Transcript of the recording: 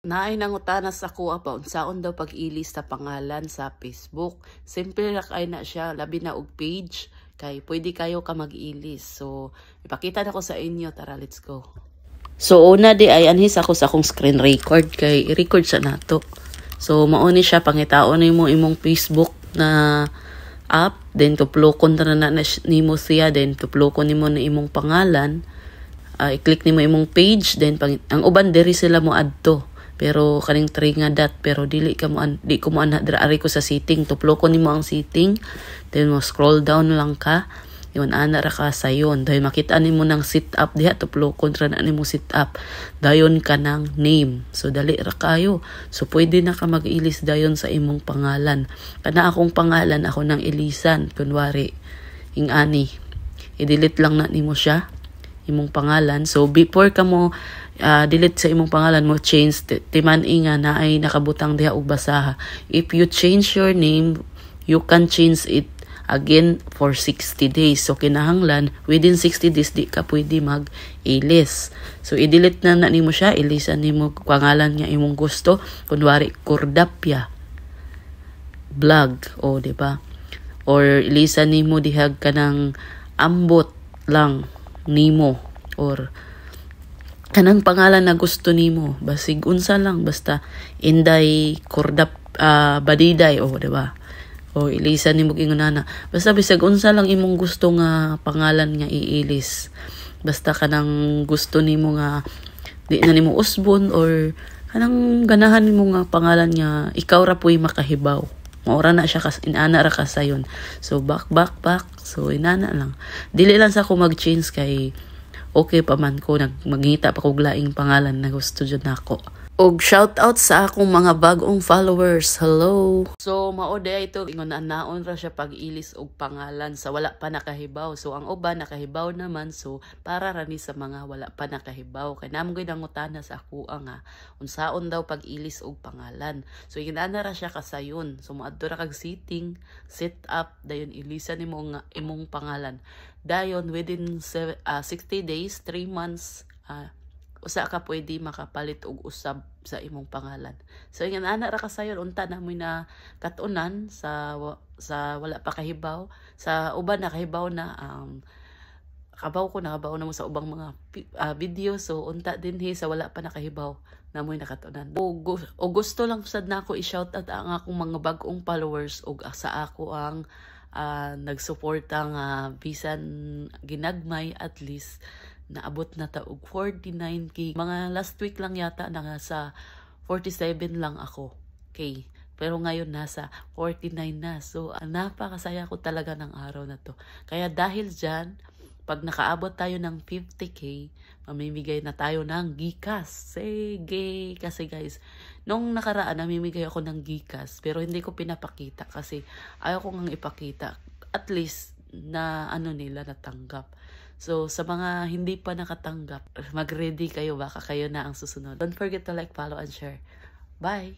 Naay nangutana sa kuha pa unsaon daw pag-ilis sa pangalan sa Facebook. Simple ra kay na siya, labi na og page kay pwede kayo ka mag-ilis. So ipakita na ko sa inyo, tara let's go. So una di ay anhis ako sa akong screen record kay i-record sa nato. So mauni siya pangitaon nimo imong Facebook na app, then tuplokon na nimo siya, then tuplokon nimo na imong pangalan. I-click nimo imong page, then ang uban diri sila mo adto. Pero kaning try nga dot, pero di ko mo ana dira ko sa setting, tuplokon nimo ang setting, then mo scroll down lang ka. Yun, ana ra ka sayon. Dahil makita nimo ng sit up diha, tuplokon ra na nimo sit up. Dayon ka ng name. So dali ra kayo. So pwede na ka mag-ilis dayon sa imong pangalan. Kana akong pangalan ako ng Elisan, kunwari ing-ani. I-delete lang na nimo siya, imong pangalan. So before ka mo delete sa imong pangalan mo, change timan-i nga na ay nakabutang diha og basaha. If you change your name, you can change it again for 60 days. So kinahanglan within 60 days di ka pwede mag-ilis. So i-delete na nimo siya, ilisan nimo pangalan nga imong gusto. Kunwari Cordapia vlog, o di ba? Or ilisan nimo dihag kanang ambot lang nimo, or kanang pangalan na gusto nimo, basig unsa lang, basta Inday Badiday, o di ba? O ilisan nimo ingonana, basta bisag unsa lang imong gusto nga pangalan nga iilis. Basta kanang gusto nimo nga di na nimo usbon, or kanang ganahan nimo nga pangalan nga ikaw ra puy makahibaw. Maura na siya inana ra ka sayon. So back. So inana lang. Dili lang sa ako mag-change kay okay pa man ko, magngita pa kog laing pangalan na gusto jud nako. Og shout out sa akong mga bagong followers. Hello. So mao day ito ingon naon ra siya pag-ilis og pangalan sa wala pa nakahibaw. So ang uban nakahibaw naman, so para ra ni sa mga wala pa nakahibaw. Kay namo gyud nangutana sa ako nga unsaon daw pag-ilis og pangalan. So inana ra siya kasayon. So moadto ra kag setting, set up, dayon ilisan nimo nga imong pangalan. Dayon within 60 days, 3 months, usa ka pwede makapalit og usab sa imong pangalan. So ingon ana ra kasayon, unta na mo na katunan sa wala pa kahibaw, sa uban na kahibaw na nakabaw na mo sa ubang mga video. So unta din sa wala pa nakahibaw na mo nakatunan. O gusto lang sad nako i-shout out ang akong mga bagong followers og sa ako ang nagsuporta nga bisan ginagmay, at least naabot na ta og 49k. Mga last week lang yata na nga sa 47 lang ako. Okay. Pero ngayon nasa 49 na. So napakasaya ko talaga ng araw na to. Kaya dahil dyan, pag nakaabot tayo ng 50k, mamimigay na tayo ng GCash. Sige! Kasi guys, nung nakaraan, namimigay ako ng GCash. Pero hindi ko pinapakita kasi ayaw ko nang ipakita. At least na nila natanggap. So, sa mga hindi pa nakatanggap, mag-ready kayo, baka kayo na ang susunod. Don't forget to like, follow, and share. Bye!